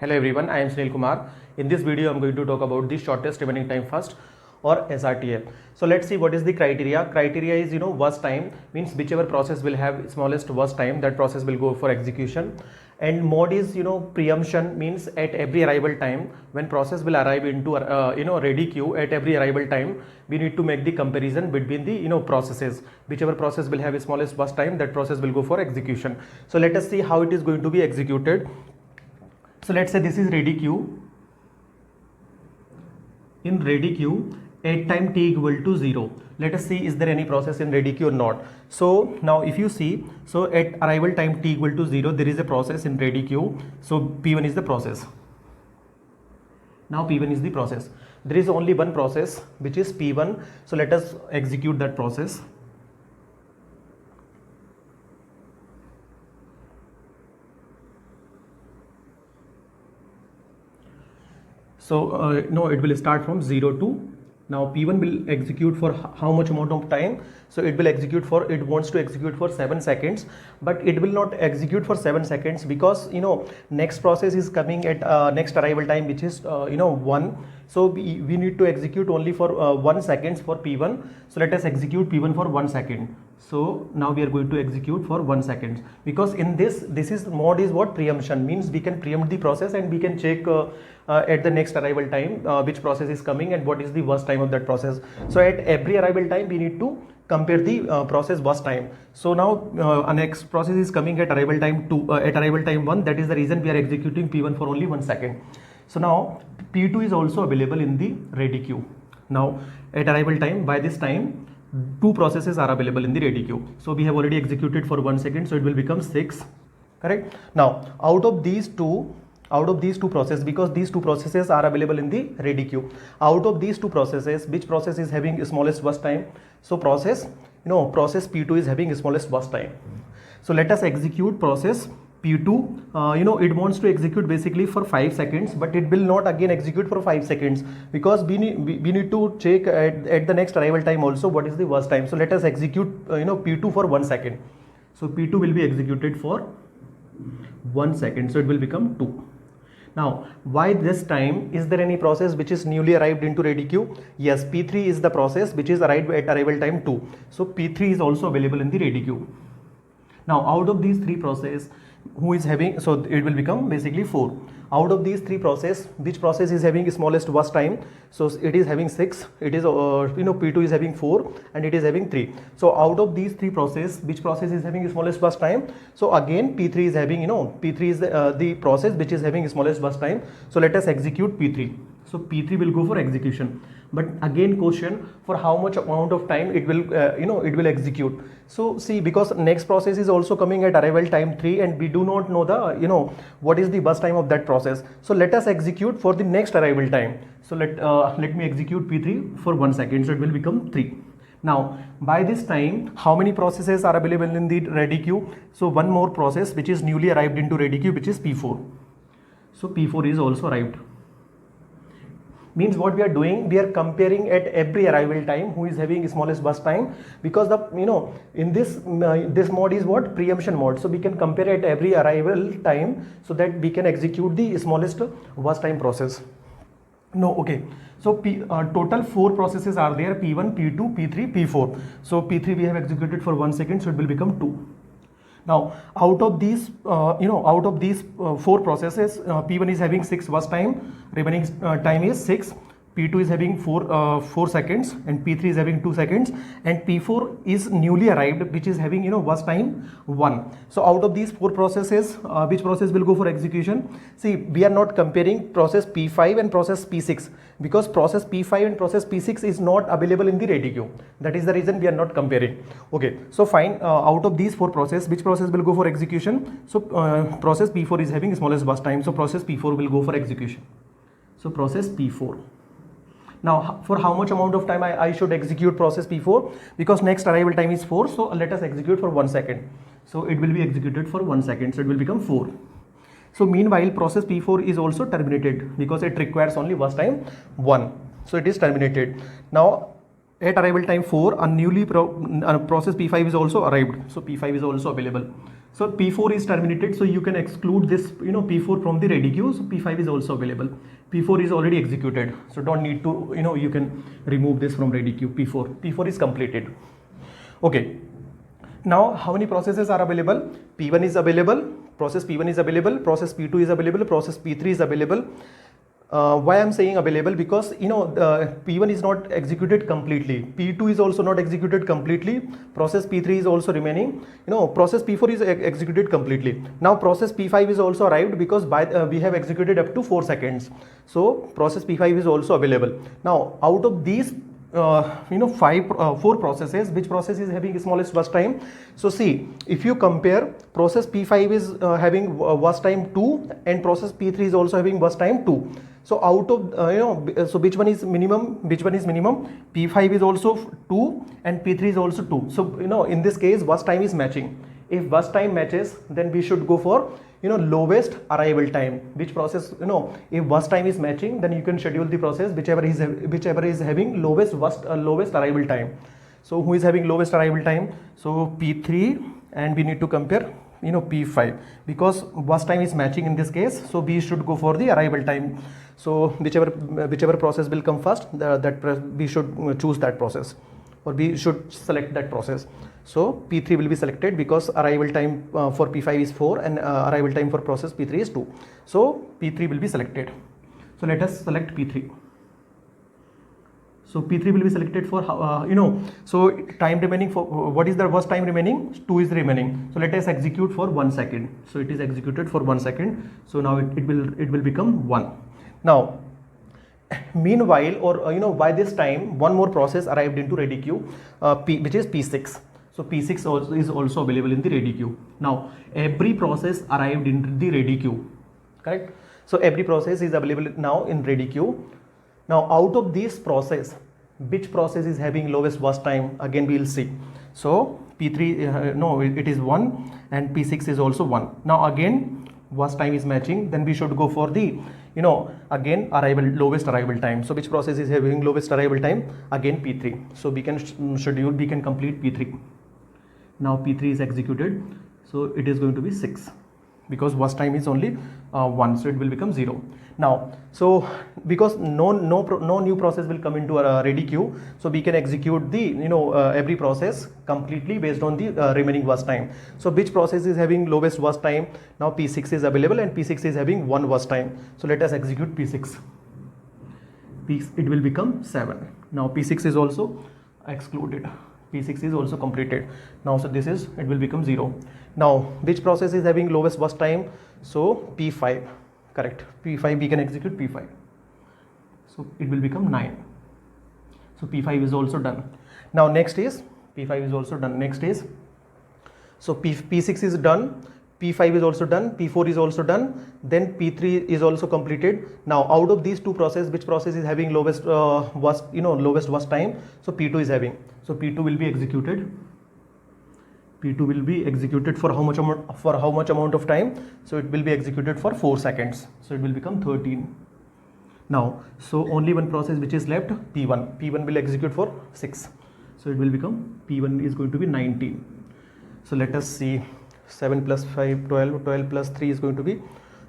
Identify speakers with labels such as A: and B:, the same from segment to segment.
A: Hello everyone, I am Sunil Kumar. In this video, I am going to talk about the shortest remaining time first or SRTF. So let's see what is the criteria. Criteria is worst time, means whichever process will have smallest worst time, that process will go for execution. And mode is preemption, means at every arrival time when process will arrive into ready queue, at every arrival time we need to make the comparison between the processes. Whichever process will have smallest worst time, that process will go for execution. So let us see how it is going to be executed. So let's say this is ready queue. In ready queue, at time t equal to 0. Let us see, is there any process in ready queue or not. So now if you see, so at arrival time t equal to 0, there is a process in ready queue. So P1 is the process. Now P1 is the process. There is only one process which is P1. So let us execute that process. So no, it will start from 0 to, now P1 will execute for how much amount of time. So it will execute for, it wants to execute for 7 seconds, but it will not execute for 7 seconds because next process is coming at next arrival time, which is 1. So we need to execute only for 1 second for P1. So let us execute P1 for 1 second. So now we are going to execute for 1 second, because in this is mode is what preemption, means we can preempt the process and we can check at the next arrival time which process is coming and what is the worst time of that process. So at every arrival time we need to compare the process worst time. So now our next process is coming at arrival time 2, at arrival time 1. That is the reason we are executing P1 for only 1 second. So now P2 is also available in the ready queue. Now at arrival time, by this time 2 processes are available in the ready queue. So we have already executed for 1 second, so it will become 6, correct. Now out of these two processes, because these 2 processes are available in the ready queue, out of these 2 processes, which process is having smallest worst time? So process P2 is having smallest worst time. So let us execute process P2. It wants to execute basically for 5 seconds, but it will not again execute for 5 seconds because we need to check at the next arrival time also what is the worst time. So let us execute P2 for 1 second. So P2 will be executed for 1 second, so it will become 2. Now, why this time? Is there any process which is newly arrived into ready queue? Yes, P3 is the process which is arrived at arrival time 2. So P3 is also available in the ready queue. Now, out of these 3 processes, who is having, so it will become basically 4. Out of these 3 processes, which process is having smallest worst time? So it is having 6. It is P2 is having 4 and it is having 3. So out of these 3 processes, which process is having smallest worst time? So again P3 is having P3 is the process which is having smallest worst time. So let us execute P3. So P3 will go for execution. But again question, for how much amount of time it will it will execute. So see, because next process is also coming at arrival time 3 and we do not know the what is the burst time of that process. So let us execute for the next arrival time. So let me execute P3 for 1 second, so it will become 3. Now by this time, how many processes are available in the ready queue? So one more process which is newly arrived into ready queue, which is P4. So P4 is also arrived. Means what we are doing, we are comparing at every arrival time who is having smallest burst time, because the in this mode is what preemption mode. So we can compare at every arrival time so that we can execute the smallest worst time process. No, okay. So total 4 processes are there: P1, P2, P3, P4. So P3 we have executed for 1 second, so it will become 2. Now out of these 4 processes, P1 is having 6 worst time, remaining time is 6. P2 is having 4 seconds and P3 is having 2 seconds, and P4 is newly arrived, which is having worst time 1. So out of these 4 processes, which process will go for execution? See, we are not comparing process P5 and process P6 because process P5 and process P6 is not available in the ready queue. That is the reason we are not comparing. Okay, so fine. Out of these 4 processes, which process will go for execution? So process P4 is having smallest burst time, so process P4 will go for execution. So process P4. Now for how much amount of time I should execute process P4? Because next arrival time is 4, so let us execute for 1 second. So it will be executed for 1 second, so it will become 4. So meanwhile process P4 is also terminated because it requires only worst time 1. So it is terminated. Now at arrival time 4, a newly process P5 is also arrived, so P5 is also available. So P4 is terminated, so you can exclude this P4 from the ready queue, so P5 is also available. P4 is already executed, so don't need to you can remove this from ready queue. P4 is completed. Okay, now how many processes are available? P1 is available, process P1 is available, process P2 is available, process P3 is available. Why I'm saying available? Because P1 is not executed completely, P2 is also not executed completely, process P3 is also remaining, process P4 is executed completely. Now process P5 is also arrived, because we have executed up to 4 seconds, so process P5 is also available. Now out of these 4 processes, which process is having smallest burst time? So see, if you compare, process P5 is having burst time 2 and process P3 is also having burst time 2. So out of so which one is minimum? P5 is also 2 and P3 is also 2. So in this case burst time is matching. If burst time matches, then we should go for lowest arrival time. Which process, if burst time is matching, then you can schedule the process whichever is having lowest arrival time. So who is having lowest arrival time? So P3, and we need to compare P5, because burst time is matching in this case, so we should go for the arrival time. So whichever process will come first, we should choose that process, or we should select that process. So P3 will be selected, because arrival time for P5 is 4 and arrival time for process P3 is 2. So P3 will be selected. So let us select P3. So P3 will be selected for so time remaining for what is the burst time remaining? 2 is remaining. So let us execute for 1 second. So it is executed for 1 second. So now it will become 1. Now meanwhile, or by this time, one more process arrived into ready queue, which is P6. So P6 is also available in the ready queue. Now every process arrived in the ready queue, correct? So every process is available now in ready queue. Now out of this process, which process is having lowest burst time? Again we will see. So P3 it is 1 and P6 is also 1. Now again burst time is matching, then we should go for the again lowest arrival time. So which process is having lowest arrival time? Again P3. So we can complete P3. Now P3 is executed, so it is going to be 6, because burst time is only 1, so it will become 0. Now so because no new process will come into a ready queue, so we can execute the every process completely based on the remaining burst time. So which process is having lowest burst time? Now P6 is available, and P6 is having 1 burst time. So let us execute P6. It will become 7. Now P6 is also excluded, P6 is also completed. Now so it will become 0. Now which process is having lowest burst time? So P5, correct, P5, we can execute P5. So it will become 9. So P5 is also done. Now next is P5 is also done. Next is, so P6 is done, P5 is also done, P4 is also done, then P3 is also completed. Now out of these two processes, which process is having lowest lowest burst time? So P2 is having. So P2 will be executed. P2 will be executed for how much amount of time? So it will be executed for 4 seconds. So it will become 13. Now so only one process which is left, P1. P1 will execute for 6. So it will become, P1 is going to be 19. So let us see, 7 plus 5 12, 12 plus 3 is going to be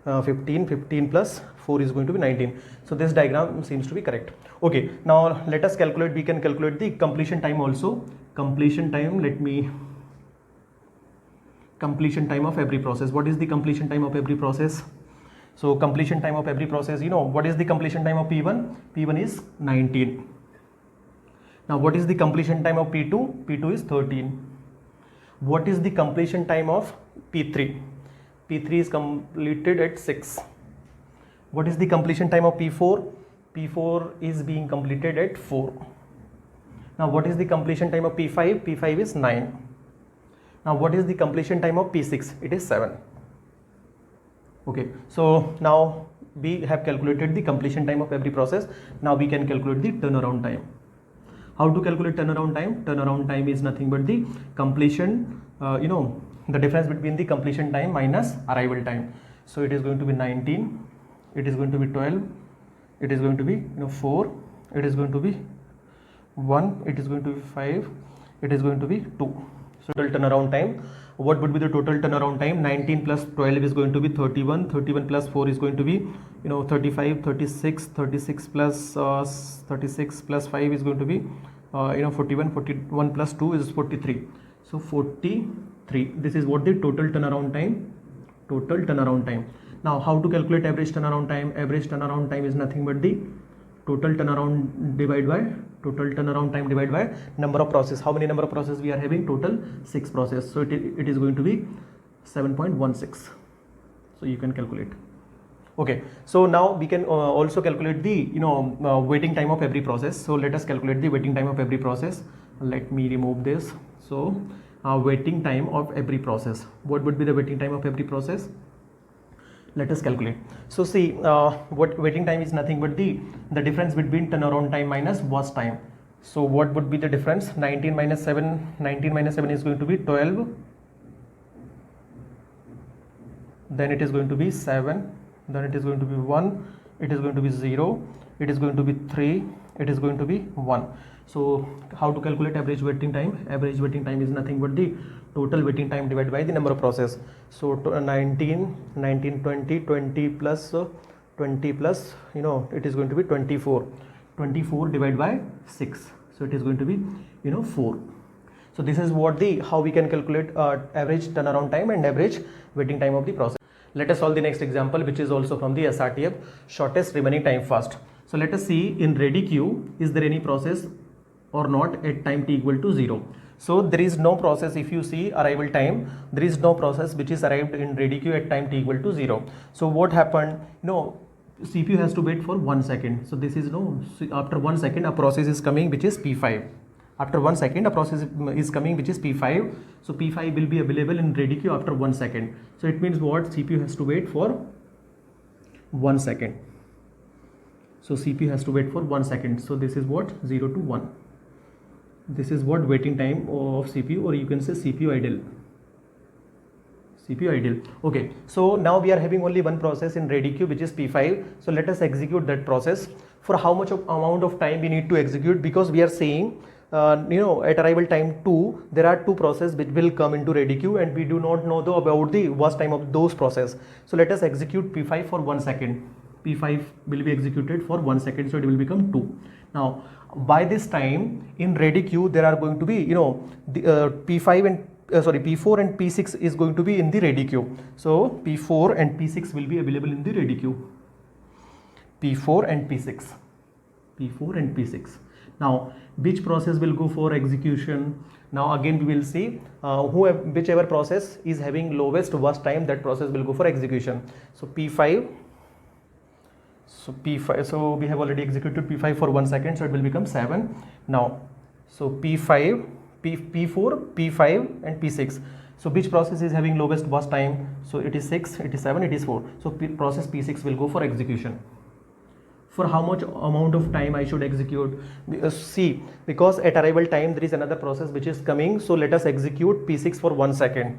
A: 15, 15 plus 4 is going to be 19. So this diagram seems to be correct. Okay, now let us calculate, we can calculate the completion time also. Completion time, completion time of every process. What is the completion time of every process? So completion time of every process, what is the completion time of P1? P1 is 19. Now what is the completion time of P2? P2 is 13. What is the completion time of P3? P3 is completed at 6. What is the completion time of P4? P4 is being completed at 4. Now what is the completion time of P5? P5 is 9. Now what is the completion time of P6? It is 7. Okay, so now we have calculated the completion time of every process. Now we can calculate the turnaround time. How to calculate turnaround time? Turnaround time is nothing but the completion, the difference between the completion time minus arrival time. So it is going to be 19, it is going to be 12, it is going to be 4, it is going to be 1, it is going to be 5, it is going to be 2. So total turnaround time, what would be the total turnaround time? 19 plus 12 is going to be 31, 31 plus 4 is going to be 35, 36, 36 plus 36 plus 5 is going to be 41, 41 plus 2 is 43. So 43, this is what the total turnaround time. Now how to calculate average turnaround time? Average turnaround time is nothing but the total turnaround time divided by number of process. How many number of process we are having? Total 6 process. So it is going to be 7.16. So you can calculate. Okay, so now we can also calculate the waiting time of every process. So let us calculate the waiting time of every process. Let me remove this. So waiting time of every process. What would be the waiting time of every process? Let us calculate. So see, what waiting time is nothing but the difference between turnaround time minus watch time. So what would be the difference? 19 minus 7 is going to be 12, then it is going to be 7, then it is going to be 1, it is going to be 0, it is going to be 3, it is going to be 1. So how to calculate average waiting time? Average waiting time is nothing but the total waiting time divided by the number of process. So 19, 20, 20 plus it is going to be 24 divided by 6. So it is going to be 4. So this is what how we can calculate average turnaround time and average waiting time of the process. Let us solve the next example, which is also from the SRTF, shortest remaining time first. So let us see, in ready queue, is there any process or not at time t equal to 0? So there is no process. If you see arrival time, there is no process which is arrived in ready queue at time t equal to 0. So what happened? CPU has to wait for 1 second. So this is after 1 second a process is coming which is P5. After 1 second a process is coming which is P5. So P5 will be available in ready queue after 1 second. So it means what? CPU has to wait for 1 second. So CPU has to wait for 1 second. So this is what? 0 to 1. This is what waiting time of CPU, or you can say CPU idle. Okay, so now we are having only one process in ready queue which is P5. So let us execute that process. For how much amount of time we need to execute? Because we are saying at arrival time 2 there are 2 processes which will come into ready queue, and we do not know about the watch time of those process. So let us execute P5 for 1 second. P5 will be executed for 1 second, so it will become 2. Now by this time in ready queue there are going to be P4 and P6 is going to be in the ready queue. So P4 and P6 will be available in the ready queue. P4 and P6. Now which process will go for execution? Now again we will see whichever process is having lowest watch time, that process will go for execution. So P5. So we have already executed P5 for 1 second, so it will become 7. Now so P4, P5 and P6. So which process is having lowest watch time? So it is 6, it is 7, it is 4. So process P6 will go for execution. For how much amount of time I should execute? See, because at arrival time there is another process which is coming. So let us execute P6 for 1 second.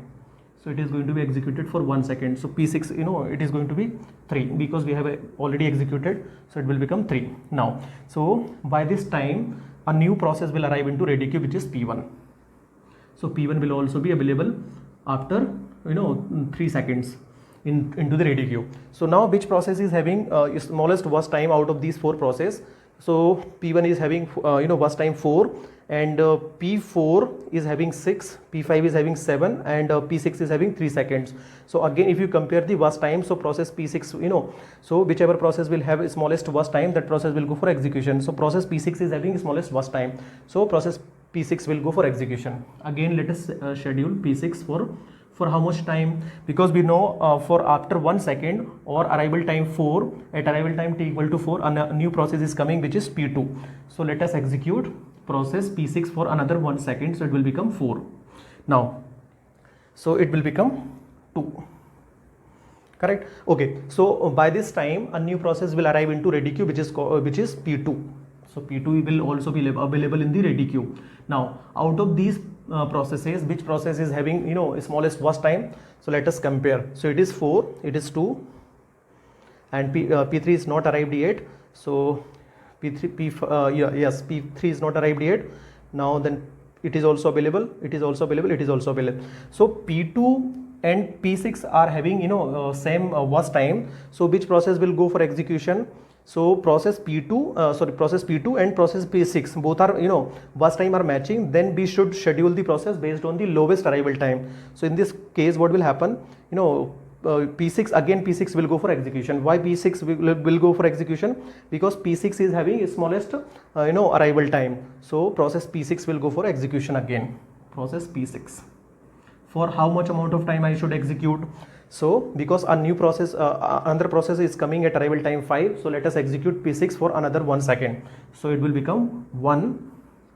A: So it is going to be executed for 1 second. So P6, it is going to be 3 because we have already executed. So it will become 3. Now, so by this time, a new process will arrive into ready queue which is P1. So P1 will also be available after 3 seconds into the ready queue. So now which process is having smallest watch time out of these 4 processes? So P1 is having watch time 4, and P4 is having 6, P5 is having 7, and P6 is having 3 seconds. So again if you compare the watch time, so process P6, so whichever process will have smallest watch time, that process will go for execution. So process P6 is having smallest watch time, so process P6 will go for execution. Again let us schedule P6 for how much time? Because we know for after 1 second or arrival time 4, at arrival time t equal to 4, a new process is coming which is P2. So let us execute process P6 for another 1 second, so it will become 4. Now, so it will become 2. Correct? Okay. So by this time a new process will arrive into ready queue which is P2. So P2 will also be available in the ready queue. Now out of these processes, which process is having smallest watch time? So let us compare. So it is 4, it is 2, and P3 is not arrived yet. So yes, P3 is not arrived yet. Now then it is also available, it is also available, it is also available. So P2 and P6 are having same watch time. So which process will go for execution? So process P2 and process P6 both are watch time are matching. Then we should schedule the process based on the lowest arrival time. So in this case, what will happen? P6 will go for execution. Why P6 will go for execution? Because P6 is having smallest arrival time. So process P6 will go for execution again. Process P6. For how much amount of time I should execute? So because a new process, another process is coming at arrival time 5. So let us execute P6 for another 1 second. So it will become 1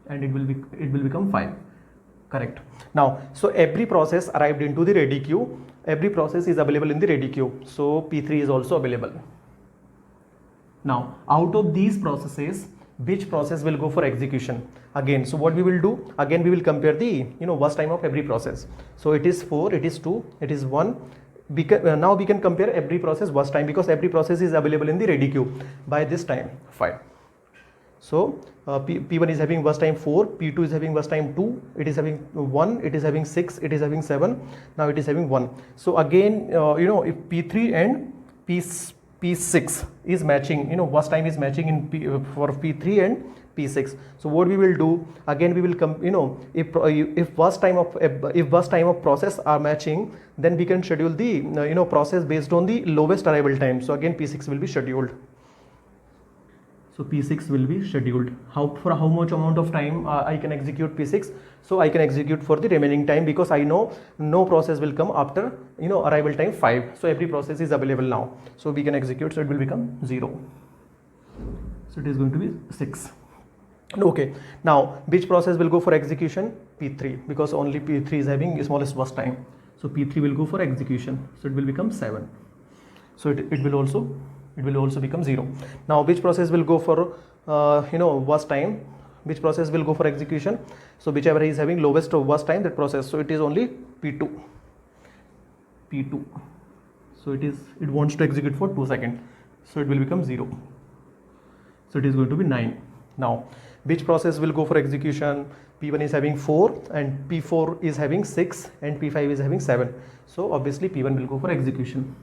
A: and it will become 5. Correct. Now, so every process arrived into the ready queue. Every process is available in the ready queue. So P3 is also available. Now, out of these processes, which process will go for execution? Again, so what we will do? Again, we will compare the watch time of every process. So it is 4, it is 2, it is 1. Now we can compare every process watch time because every process is available in the ready queue by this time 5. So P1 is having watch time 4, P2 is having watch time 2, it is having 1, it is having 6, it is having 7, now it is having 1. So again, if P3 and P6 is matching, watch time is matching in for P3 and P6. So what we will do, again we will come, if watch time of process are matching, then we can schedule the process based on the lowest arrival time. So again P6 will be scheduled. So P6 will be scheduled. For how much amount of time I can execute P6? So I can execute for the remaining time because I know no process will come after arrival time 5. So every process is available now. So we can execute. So it will become 0. So it is going to be 6. Okay. Now which process will go for execution? P3, because only P3 is having smallest watch time. So P3 will go for execution. So it will become 7. So it will also become 0. Now which process will go for watch time? Which process will go for execution? So whichever is having lowest watch time, that process. So it is only P2. So it wants to execute for 2 seconds. So it will become 0. So it is going to be 9. Now which process will go for execution? P1 is having 4 and P4 is having 6 and P5 is having 7. So obviously P1 will go for execution.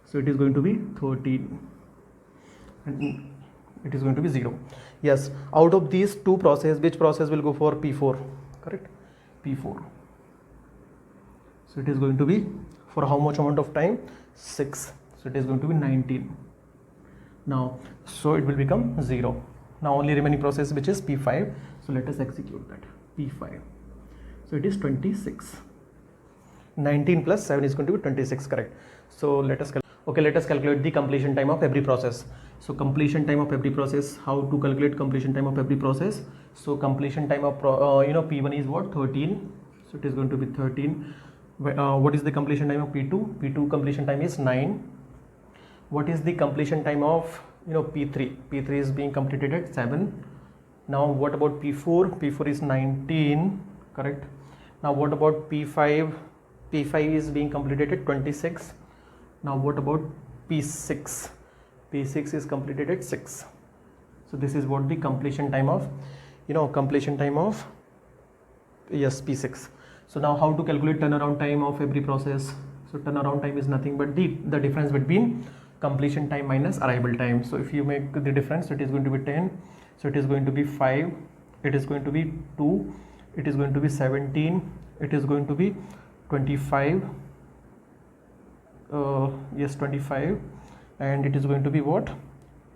A: So it is going to be 13 and it is going to be 0. Yes, out of these two processes, which process will go for P4? Correct? P4. So it is going to be for how much amount of time? 6. So it is going to be 19. Now, so it will become 0. Now only remaining process, which is P5. So let us execute that. P5. So it is 26. 19 plus 7 is going to be 26, correct? So let us calculate the completion time of every process. So completion time of every process, how to calculate completion time of every process? So completion time of P1 is what? 13. So it is going to be 13. What is the completion time of P2? P2 completion time is 9. What is the completion time of P3? P3 is being completed at 7. Now what about P4? P4 is 19, correct? Now what about P5? P5 is being completed at 26. Now what about P6? P6 is completed at 6. So this is what the completion time of P6. So now how to calculate turnaround time of every process? So turnaround time is nothing but the difference between completion time minus arrival time. So if you make the difference, it is going to be 10. So it is going to be 5. It is going to be 2. It is going to be 17. It is going to be 25. 25, and it is going to be what?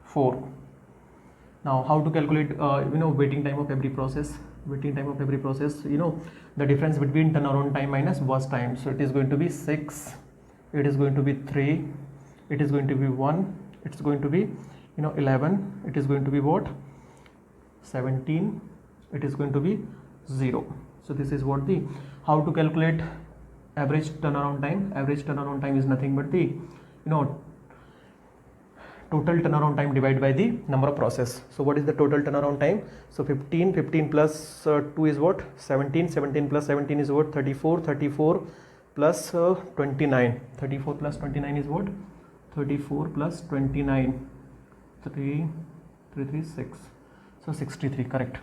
A: 4. Now how to calculate waiting time of every process? Waiting time of every process, the difference between turnaround time minus watch time. So it is going to be 6, it is going to be 3, it is going to be 1, it's going to be 11, it is going to be what? 17, it is going to be 0. So this is what the how to calculate average turnaround time. Average turnaround time is nothing but the total turnaround time divided by the number of process. So what is the total turnaround time? So 15 plus 2 is what? 17 plus 17 is what? 34 plus 29. 34 plus 29 is what? 34 plus 29. 3 3 3 6, so 63, correct.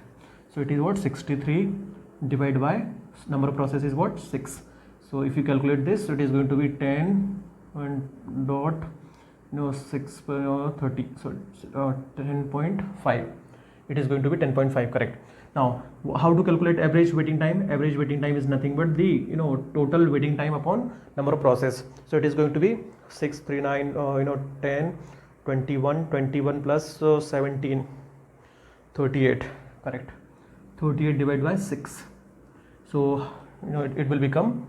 A: So it is what, 63 divided by number of process is what, 6. So if you calculate this, it is going to be 10 and dot 6 30, so 10.5. It is going to be 10.5, correct. Now how to calculate average waiting time? Average waiting time is nothing but the total waiting time upon number of process. So it is going to be 6 3 9 10 21 plus 17 38, correct. 38 divided by 6, so it will become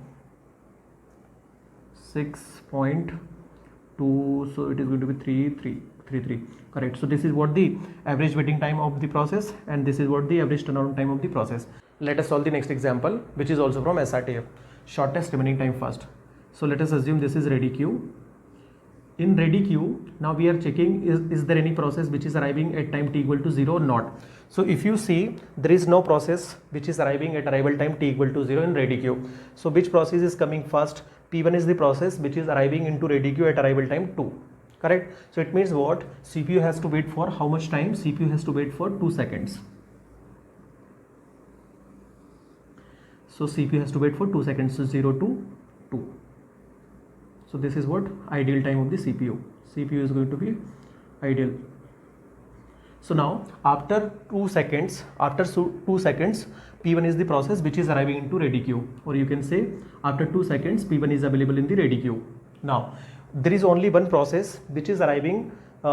A: 6.2, so it is going to be 3 correct. So this is what the average waiting time of the process, and this is what the average turnaround time of the process. Let us solve the next example, which is also from SRTF. Shortest remaining time first. So let us assume this is ready queue. In ready queue, now we are checking is there any process which is arriving at time t equal to 0 or not. So if you see, there is no process which is arriving at arrival time t equal to 0 in ready queue. So which process is coming first? P1 is the process which is arriving into ready queue at arrival time 2, correct. So it means what, CPU has to wait for how much time? CPU has to wait for 2 seconds. So CPU has to wait for 2 seconds, so 0 to 2. So this is what ideal time of the CPU. CPU is going to be ideal. So now after 2 seconds, P1 is the process which is arriving into ready queue, or you can say after 2 seconds P1 is available in the ready queue. Now there is only one process which is arriving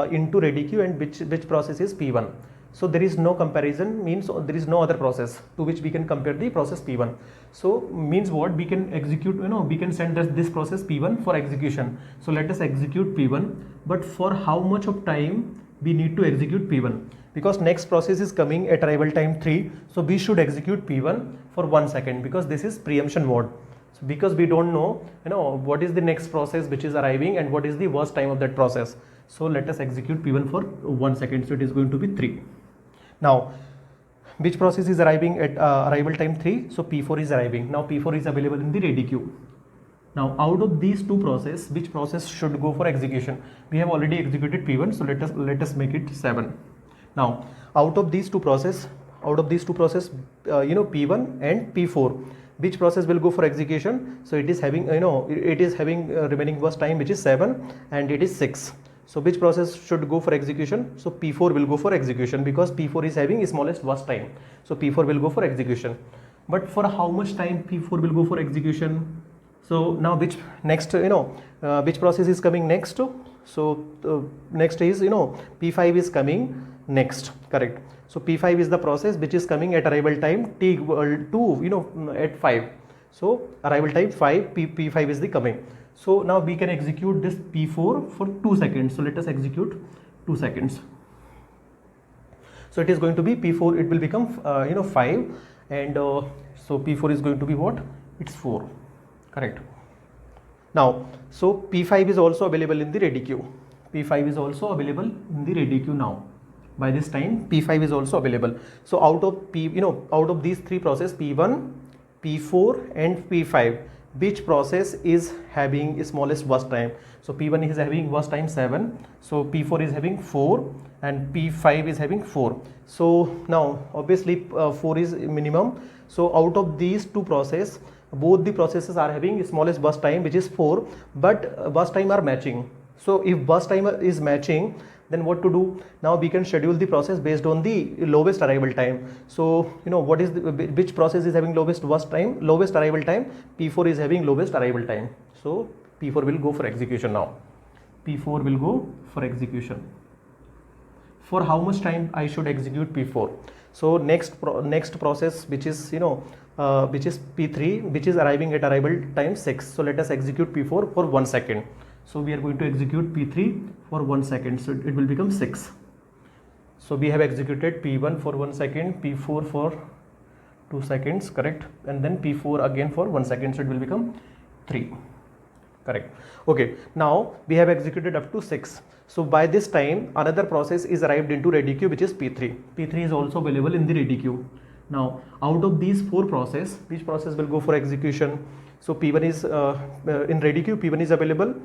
A: into ready queue, and which process is P1. So there is no comparison, means there is no other process to which we can compare the process P1. So means what, we can execute, we can send this process P1 for execution. So let us execute P1, but for how much of time we need to execute P1? Because next process is coming at arrival time 3, so we should execute P1 for 1 second, because this is preemption mode. So because we don't know, what is the next process which is arriving and what is the worst time of that process. So let us execute P1 for 1 second. So it is going to be 3. Now which process is arriving at arrival time 3? So P4 is arriving. Now P4 is available in the ready queue. Now out of these two processes, which process should go for execution? We have already executed P1, so let us make it 7. Now out of these two processes, P1 and P4, which process will go for execution? So it is having remaining burst time which is 7, and it is 6. So which process should go for execution? So P4 will go for execution, because P4 is having smallest burst time. So P4 will go for execution. But for how much time P4 will go for execution? So now which next, which process is coming next? So next is, P5 is coming next, correct. So P5 is the process which is coming at arrival time t equal to, at 5. So arrival time 5, P5 is the coming. So now we can execute this P4 for 2 seconds. So let us execute 2 seconds. So it is going to be P4, it will become 5, and so P4 is going to be what? It's 4, correct. Now so P5 is also available in the ready queue. P5 is also available in the ready queue now. By this time P5 is also available. So out of these three processes, P1, P4 and P5, which process is having smallest burst time? So P1 is having burst time 7, so P4 is having 4, and P5 is having 4. So now obviously 4 is minimum. So out of these two processes, both the processes are having smallest burst time which is 4, but burst time are matching. So if burst time is matching, then what to do? Now we can schedule the process based on the lowest arrival time. So what is which process is having lowest burst time, lowest arrival time? P4 is having lowest arrival time. So P4 will go for execution now. P4 will go for execution. For how much time I should execute P4? So next process which is P3, which is arriving at arrival time 6. So let us execute P4 for 1 second. So we are going to execute P3 for 1 second. So it will become 6. So we have executed P1 for 1 second, P4 for 2 seconds, correct, and then P4 again for 1 second. So it will become 3, correct. Okay, now we have executed up to 6. So by this time another process is arrived into ready queue, which is P3. P3 is also available in the ready queue. Now out of these 4 processes, which process will go for execution? So P1 is in ready queue, P1 is available.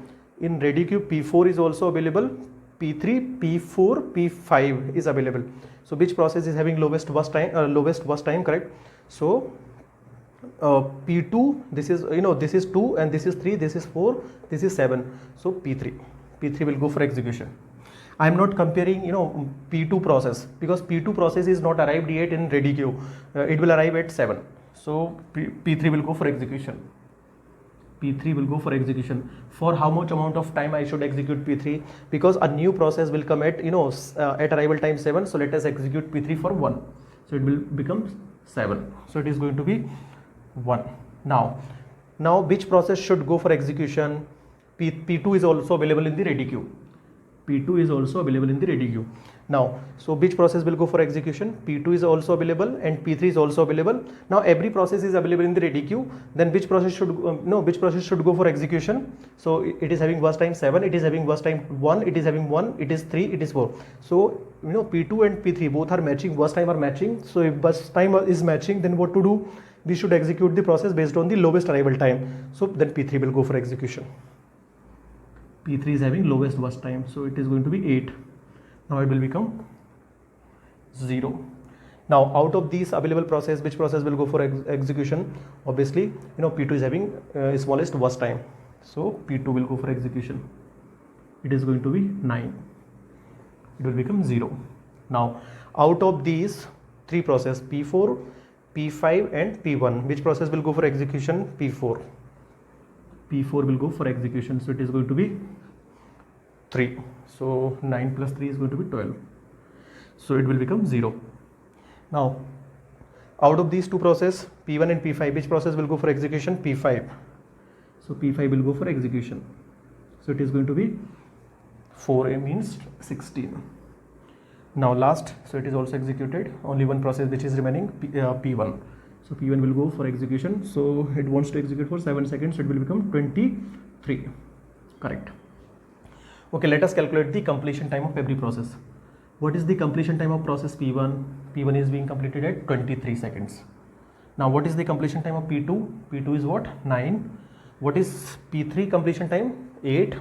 A: In ready queue, P4 is also available. P3, P4, P5 is available. So which process is having lowest worst time, correct? So P2, this is, this is 2 and this is 3, this is 4, this is 7. So P3 will go for execution. I am not comparing, P2 process, because P2 process is not arrived yet in ready queue. It will arrive at 7. So P3 will go for execution. P3 will go for execution. For how much amount of time I should execute P3? Because a new process will come at, at arrival time 7. So let us execute P3 for 1. So it will become 7. So it is going to be 1. Now which process should go for execution? P2 is also available in the ready queue. P2 is also available in the ready queue. Now, so which process will go for execution? P2 is also available and P3 is also available. Now every process is available in the ready queue. Then which process should which process should go for execution? So it is having burst time 7, it is having burst time 1, it is having 1, it is 3, it is 4. So P2 and P3 both are matching, burst time are matching. So if burst time is matching, then what to do? We should execute the process based on the lowest arrival time. So then P3 will go for execution. P3 is having lowest burst time, so it is going to be 8. Now it will become 0. Now out of these available process, which process will go for execution? Obviously, P2 is having smallest burst time, so P2 will go for execution. It is going to be 9. It will become 0. Now out of these three process, P4, P5 and P1, which process will go for execution? P4 will go for execution, so it is going to be 3. So 9 plus 3 is going to be 12. So it will become 0. Now out of these two process, P1 and P5, which process will go for execution? P5. So P5 will go for execution. So it is going to be 4, means 16. Now last, so it is also executed. Only one process which is remaining, P1. So P1 will go for execution. So it wants to execute for 7 seconds. So it will become 23. Correct. Okay, let us calculate the completion time of every process. What is the completion time of process P1? P1 is being completed at 23 seconds. Now what is the completion time of P2? P2 is what? 9. What is P3 completion time? 8.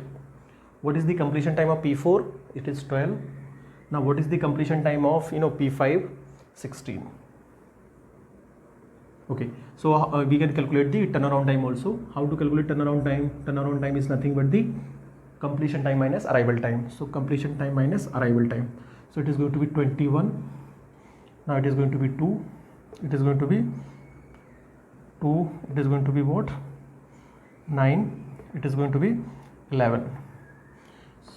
A: What is the completion time of P4? It is 12. Now what is the completion time of P5? 16. Okay, so we can calculate the turnaround time also. How to calculate turnaround time? Turnaround time is nothing but the completion time minus arrival time. So completion time minus arrival time. So it is going to be 21. Now it is going to be 2. It is going to be 2. It is going to be what? 9. It is going to be 11.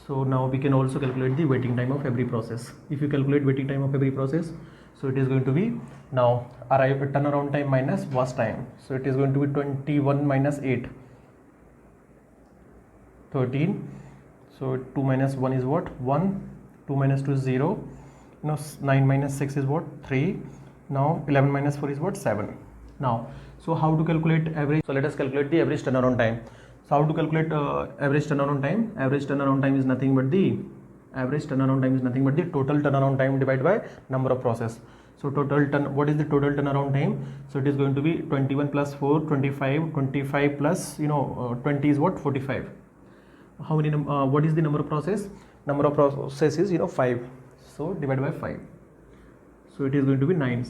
A: So now we can also calculate the waiting time of every process. If you calculate waiting time of every process, so it is going to be now turnaround time minus burst time. So it is going to be 21 minus 8, 13. So 2 minus 1 is what? 1. 2 minus 2 is 0. 9 minus 6 is what? 3. Now 11 minus 4 is what? 7. Now, so how to calculate average? So let us calculate the average turnaround time. So how to calculate average turnaround time? Average turnaround time is nothing but the total turnaround time divided by number of process. So what is the total turnaround time? So it is going to be 21 plus 4, 25, 25 plus 20 is what? 45. How many what is the number of process? Number of process is 5. So divided by 5. So it is going to be 9.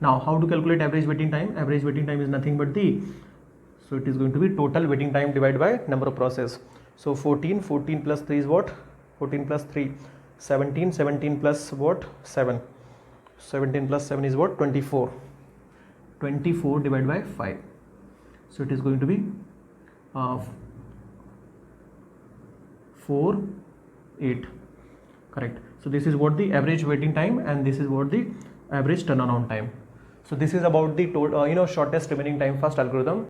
A: Now how to calculate average waiting time? Average waiting time is nothing but so it is going to be total waiting time divided by number of process. So 14 plus 3 is what? 14 plus 3, 17, 17 plus what? 7. 17 plus 7 is what? 24. 24 divided by 5. So it is going to be 4, 8. Correct. So this is what the average waiting time and this is what the average turnaround time. So this is about the shortest remaining time first algorithm.